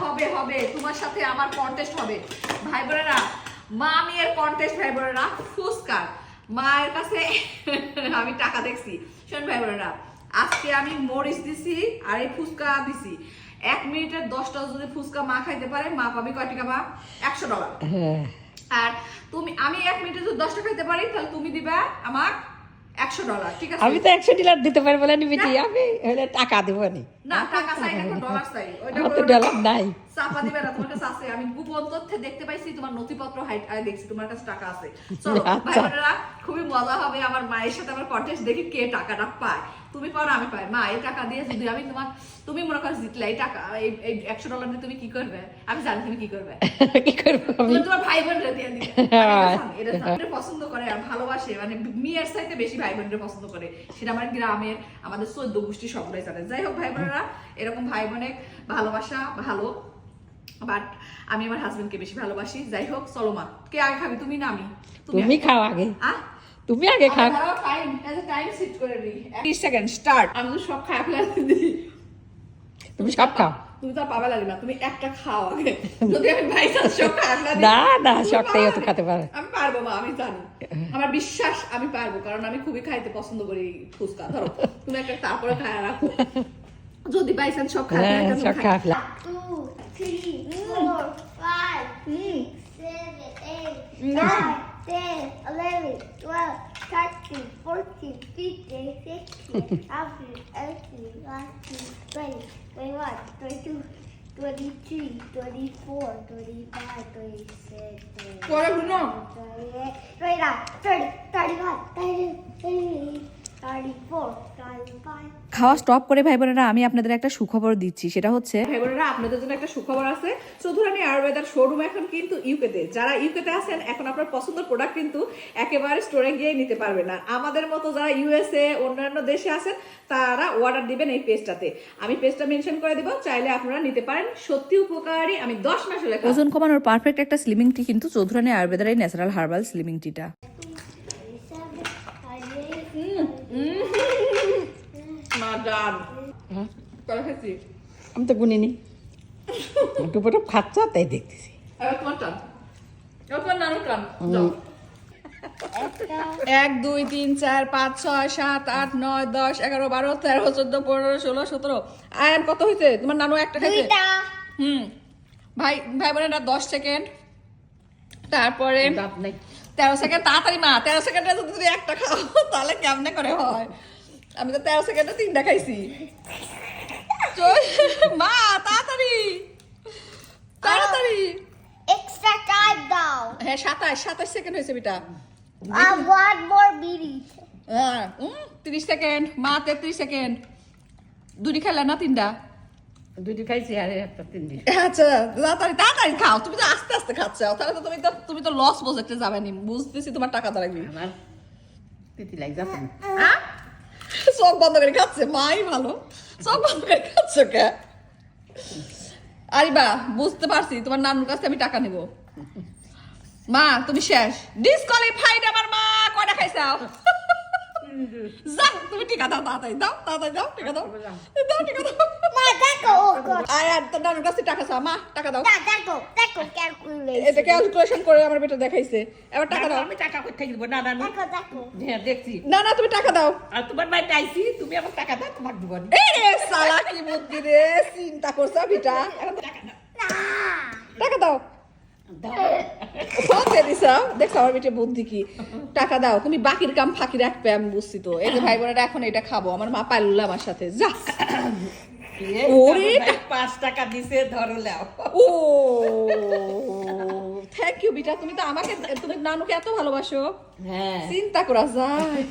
হবে হবে, তোমার সাথে আমার কন্টেস্ট হবে ভাই বোনেরা, মা মেয়ের কন্টেস্ট ভাই বোনেরা, ফুচকার মায়ের কাছে আমি টাকা দেখছি। শোন ভাই বোনেরা, আজকে আমি মরিচ দিছি আর এই ফুচকা দিছি, 1 মিনিটের 10টা যদি ফুচকা মা খাইতে পারে, মা পাবি কয় টাকা? মা $100। আর তুমি, আমি 1 মিনিটে যদি 10টা খাইতে পারি, তাহলে তুমি দিবা আমার $100, ঠিক আছে? আমি তো $100 দিতে পারি বলে নি বেটি, আমি হলে টাকা দেব না, টাকা চাই না, ডলার চাই। ওইটা আমার তো ডলার নাই। চাপা দিবে না, তোমার কাছে আছে। আমি গোপন তথ্যে দেখতে পাইছি, তোমার নথিপত্র দেখছি তোমার কাছে টাকা আছে। চলো ভাই বোনেরা, খুবই মজা হবে আমার মায়ের সাথে আমার কন্টেস্ট, দেখি কে টাকাটা পায়। তুমি পাও না আমি পাই। মা, এই টাকা দিয়ে যদি আমি তুমি মনে করো জিতলে, এই টাকা এই $100 দিয়ে তুমি কি করবে? আমি জানি তুমি কি করবে। কি করব আমি? তোমার ভাই বোনরা দিয়ে দিবে। এটা পছন্দ করে আর ভালোবাসে, মানে মেয়ের চাইতে বেশি ভাই বোনরা পছন্দ করে। সেটা আমার গ্রামের, আমাদের 14 গোষ্ঠী সবাই জানে। যাই হোক ভাই বোনেরা, এরকম ভাই বোনের ভালোবাসা ভালো, বাট আমি আমার হাজবেন্ডকে বেশি ভালোবাসি। যাই হোক, চলো মা, কে আগে খাবি, তুমি না আমি? তুমি খাও আগে, তুমি আগে খাও। টাইম সেট করে দিই, 30 সেকেন্ড স্টার্ট। আমি তো সব খাই ফেলে দিই, তুমি সব খাও। তুমি তো পাবা লাগবে না, তুমি একটা খাও আগে। যদি আমি ভাই সব খাই ফেলে দিই, না না, সবটাই তো খেতে পারে। আমি পারবো মা, আমি জানি, আমার বিশ্বাস আমি পারবো, কারণ আমি খুবই খাইতে পছন্দ করি ফুচকা। ধরো তুমি একটা, তারপরে খায় রাখো, যদি বাই চান্স সব খাই ফেলে। সব খাও। 2, 3, 4, 5, 6, 7, 8, 9, 10, 11, 12, 13, 14, 15, 16, 17, 18, 19, 20, 21, 22, 23, 24, 25, 26, 27, পরে শুনো, 28, 29, 30, 31, 32, 33, 34, 35. খাওয়া স্টপ করে ভাই বোনেরা, আমি আপনাদের একটা সুখবর দিচ্ছি। সেটা হচ্ছে ভাই বোনেরা, আপনাদের জন্য একটা সুখবর আছে। চৌধুরানী আয়ুর্বেদার শোরুম এখন কিন্তু ইউকেতে। যারা ইউকেতে আছেন, এখন আপনার পছন্দের প্রোডাক্ট কিন্তু একেবারে স্টোরে গিয়ে নিতে পারবেন না। আমাদের মতো যারা ইউএসএ অন্যান্য দেশে আছেন, তারা অর্ডার দিবেন এই পেজটাতে। আমি পেজটা মেনশন করে দিব, চাইলে আপনারা নিতে পারেন। সত্যি উপকারী, আমি 10 মাস হলে ওজন কমানোর পারফেক্ট একটা স্লিমিং টি কিন্তু চৌধুরানী আয়ুর্বেদার এই ন্যাচারাল হার্বাল স্লিমিং টিটা। মাদান করে খেয়েছি। আমি তো গুনিনি, টুপটুপ খাচ্ছ তাই দেখতেছি। এবার তোমার টান, এবার তোমার নানুর টান। যাও। 1 2 3 4 5 6 7 8 9 10 11 12 13 14 15 16 17। আয়ান কত হয়েছে? তোমার নানু একটা খাইছে। ভাই ভাই বোনেরা 10 সেকেন্ড, তারপরে দাঁত নাই। 13 সেকেন্ড। তাড়াতাড়ি মা, 13 সেকেন্ডে যদি তুমি একটা খাও তাহলে কেমনে করে হয়? আমি তো 13 সেকেন্ডে 3টা খাইছি। মা তাড়াতাড়ি তাড়াতাড়ি। Extra time down. হ্যাঁ 27 সেকেন্ড হয়েছে বেটা। One more minute. হ্যাঁ 30 সেকেন্ড। মা 33 সেকেন্ড। দুটি খেলা না 3টা? দুটি খাইছি আর একটা 3 দিন। আচ্ছা তাড়াতাড়ি তাড়াতাড়ি খাও, তুমি তো আস্তে আস্তে খাচ্ছ, তাহলে তো তুমি তো লস প্রজেক্টে যাবে নি। বুঝতেছি তোমার টাকা লাগবে। আমার তিতি লাগ যাচ্ছে না। সব বন্ধ করে খাচ্ছে, মাই ভালো। সব বন্ধ করে খাচ্ছ কে? আরিবা, বুঝতে পারছি তোমার নানুর কাছে আমি টাকা নেব। মা তুমি শেষ, ডিসকোয়ালিফাইড। আমার মা কয়টা খাইছাও? যাও তুমি টিকা দাও, তাড়াতাড়ি দাও, তাড়াতাড়ি দাও, টিকা দাও, দাও টিকা দাও। Ma, Deco. আয়ার তোর নানুর কাছে টাকা চাও। মা টাকা দাও। Deco calculation. এটা ক্যালকুলেশন করে আমার বেটা দেখাইছে। এবার টাকা দাও। আমি টাকা কোথায় দিব? না না না। Deco. হ্যাঁ দেখছি। না না তুমি টাকা দাও। আর তোমার বাড়িতে আইছি, তুমি আমার টাকা দাও, তোমার দিব না। এই রে শালা, কি বুদ্ধি রে, চিন্তা করছ বিটা। টাকা দাও। ফোন দিয়ে দিছ, দেখছো আমার বেটে বুদ্ধি কি। টাকা দাও, তুমি বাকির কাম ফাঁকি রাখবে, আমি বুঝছি তো। এই যে ভাই বোনেরা, এখন এটা খাবো। আমার মা পাইল আমার সাথে। যা ওরে 5 টাকা দিছে, ধরো লাও। ও থ্যাংক ইউ বিটা, তুমি তো আমাকে, তুমি নানুকে এত ভালোবাসো। হ্যাঁ চিন্তা করা যায়।